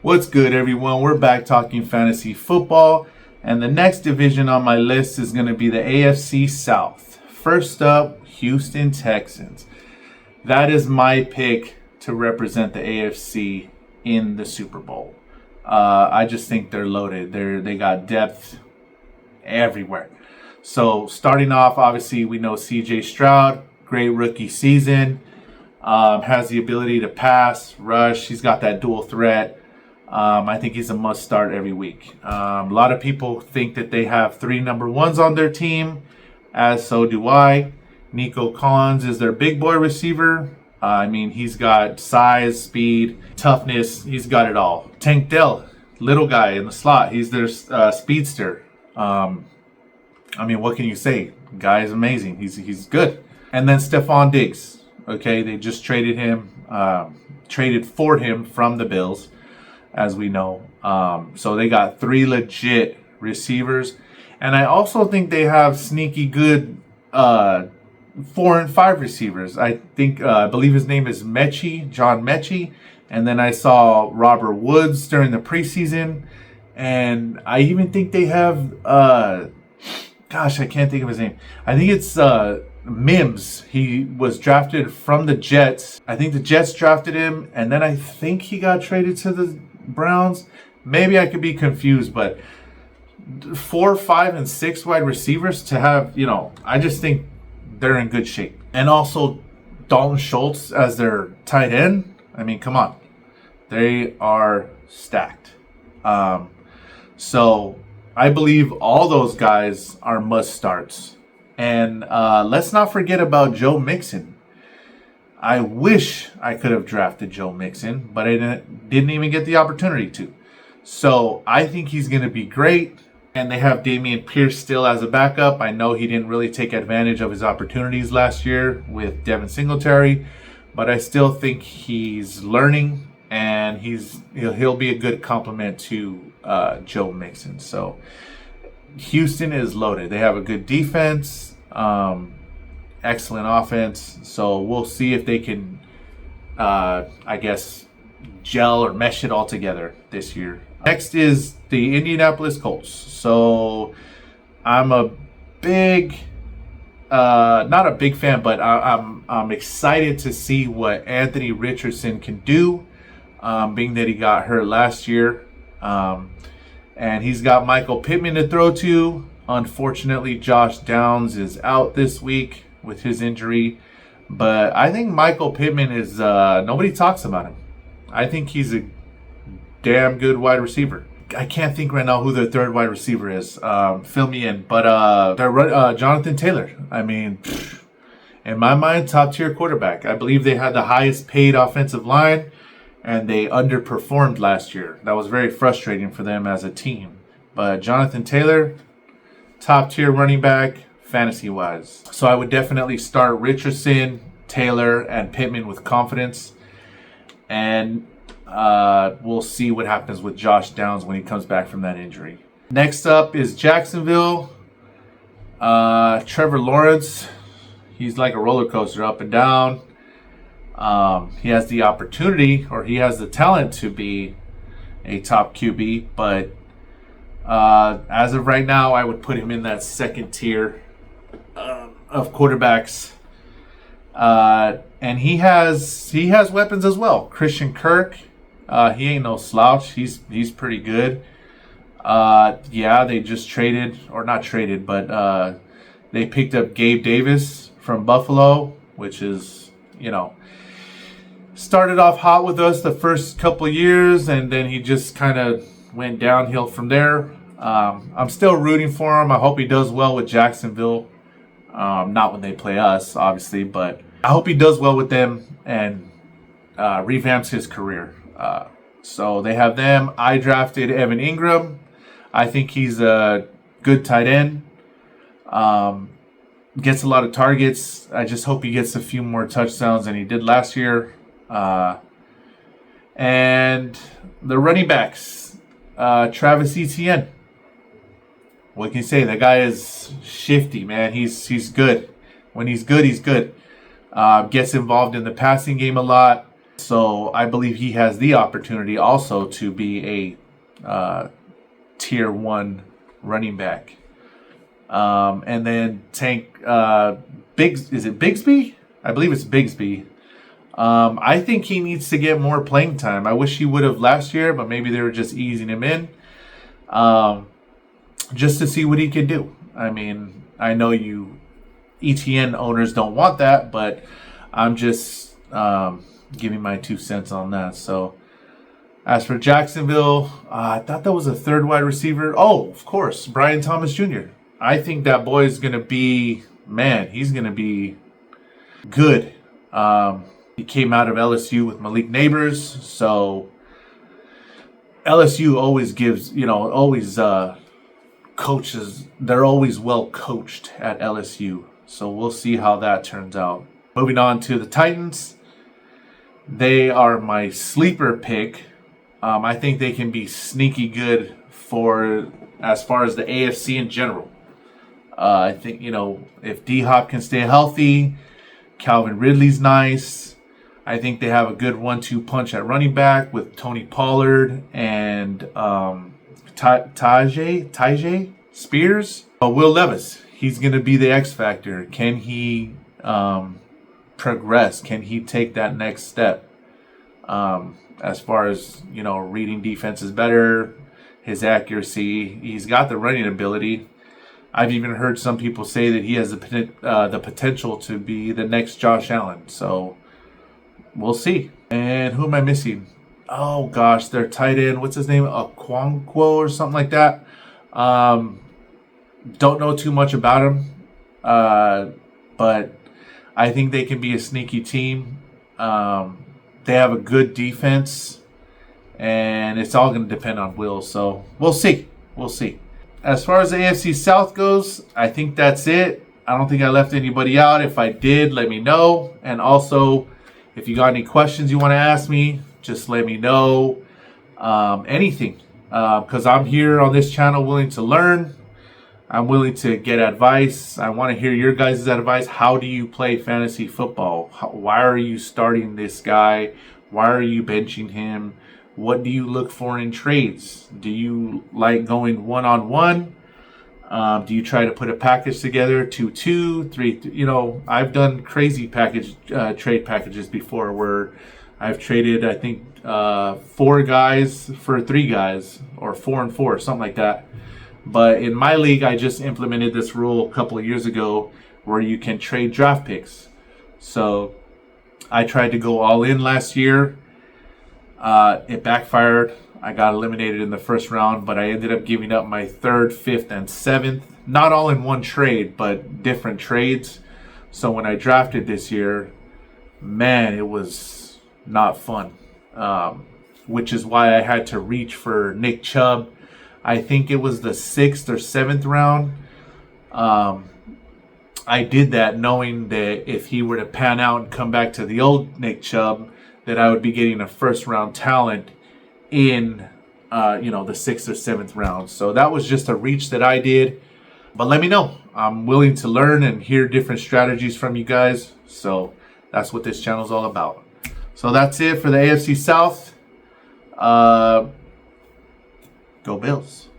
What's good, everyone? We're back talking fantasy football, and the next division on my list is going to be the AFC South. First up, Houston Texans. That is my pick to represent the AFC in the Super Bowl. I just think they're loaded. They got depth everywhere. So starting off, obviously, we know C.J. Stroud, great rookie season, has the ability to pass, rush. He's got that dual threat. I think he's a must start every week. A lot of people think that they have 3 number ones on their team, as so do I. Nico Collins is their big boy receiver. He's got size, speed, toughness. He's got it all. Tank Dell, little guy in the slot. He's their speedster. What can you say? Guy is amazing. He's good. And then Stephon Diggs. Okay, they just traded for him from the Bills, as we know. So they got 3 legit receivers. And I also think they have sneaky good 4 and 5 receivers. I believe his name is John Mechie. And then I saw Robert Woods during the preseason. And I even think they have, I can't think of his name. I think it's Mims. He was drafted from the Jets. I think the Jets drafted him. And then I think he got traded to the Browns. Maybe I could be confused, but 4, 5, and 6 wide receivers to have, I just think they're in good shape. And also Dalton Schultz as their tight end. Come on. They are stacked. So I believe all those guys are must starts. And let's not forget about Joe Mixon. I wish I could have drafted Joe Mixon, but I didn't even get the opportunity to. So I think he's going to be great. And they have Dameon Pierce still as a backup. I know he didn't really take advantage of his opportunities last year with Devin Singletary, but I still think he's learning, and he'll be a good complement to Joe Mixon. So Houston is loaded. They have a good defense. Excellent offense. So we'll see if they can, gel or mesh it all together this year. Next is the Indianapolis Colts. So I'm a big, not a big fan, but I'm excited to see what Anthony Richardson can do, being that he got hurt last year. And he's got Michael Pittman to throw to. Unfortunately, Josh Downs is out this week with his injury. But I think Michael Pittman is, nobody talks about him. I think he's a damn good wide receiver. I can't think right now who their third wide receiver is. Fill me in. But they're Jonathan Taylor. In my mind, top tier quarterback. I believe they had the highest paid offensive line, and they underperformed last year. That was very frustrating for them as a team. But Jonathan Taylor, top tier running back, fantasy-wise. So I would definitely start Richardson, Taylor, and Pittman with confidence. And we'll see what happens with Josh Downs when he comes back from that injury. Next up is Jacksonville. Trevor Lawrence. He's like a roller coaster, up and down. He has the opportunity, or he has the talent to be a top QB, but as of right now, I would put him in that second tier of quarterbacks. And he has weapons as well. Christian Kirk, he ain't no slouch. He's pretty good. They just traded, or not traded, but they picked up Gabe Davis from Buffalo, which is, started off hot with us the first couple years, and then he just kind of went downhill from there. I'm still rooting for him. I hope he does well with Jacksonville. Not when they play us, obviously, but I hope he does well with them and revamps his career. So they have them. I drafted Evan Ingram. I think he's a good tight end. Gets a lot of targets. I just hope he gets a few more touchdowns than he did last year. And the running backs, Travis Etienne. What can you say? That guy is shifty, man. He's good. When he's good, he's good. Gets involved in the passing game a lot. So I believe he has the opportunity also to be a tier 1 running back. And then Tank is it Bigsby? I believe it's Bigsby. I think he needs to get more playing time. I wish he would have last year, but maybe they were just easing him in, just to see what he can do. I mean, I know you ETN owners don't want that, but I'm just giving my 2 cents on that. So as for Jacksonville, I thought that was a third wide receiver. Oh, of course, Brian Thomas Jr. I think that boy is going to be, he's going to be good. He came out of LSU with Malik Neighbors, so LSU always gives, coaches, they're always well coached at LSU. So we'll see how that turns out. Moving on to the Titans. They are my sleeper pick. I think they can be sneaky good for as far as the AFC in general. I think, if D-Hop can stay healthy, Calvin Ridley's nice. I think they have a good 1-2 punch at running back with Tony Pollard and Tajay Spears. But Will Levis, he's going to be the X factor. Can he progress? Can he take that next step? As far as, reading defenses better, his accuracy, he's got the running ability. I've even heard some people say that he has the potential to be the next Josh Allen. So we'll see. And who am I missing? Oh gosh, their tight end. What's his name? Okonkwo or something like that. Don't know too much about him, but I think they can be a sneaky team. They have a good defense, and it's all going to depend on Will. So we'll see. We'll see. As far as the AFC South goes, I think that's it. I don't think I left anybody out. If I did, let me know. And also, if you got any questions you want to ask me, just let me know. Anything. Because I'm here on this channel willing to learn. I'm willing to get advice. I want to hear your guys' advice. How do you play fantasy football? Why are you starting this guy? Why are you benching him? What do you look for in trades? Do you like going one-on-one? Do you try to put a package together, 2-2, 3? I've done crazy trade packages before where I've traded, I think, 4 guys for 3 guys, or 4 and 4, something like that. But in my league, I just implemented this rule a couple of years ago where you can trade draft picks. So I tried to go all in last year. It backfired. I got eliminated in the first round, but I ended up giving up my 3rd, 5th, and 7th. Not all in one trade, but different trades. So when I drafted this year, it was not fun. Which is why I had to reach for Nick Chubb. I think it was the 6th or 7th round. I did that knowing that if he were to pan out and come back to the old Nick Chubb, that I would be getting a first round talent in, the 6th or 7th round. So that was just a reach that I did. But let me know. I'm willing to learn and hear different strategies from you guys. So that's what this channel is all about. So that's it for the AFC South. Go Bills.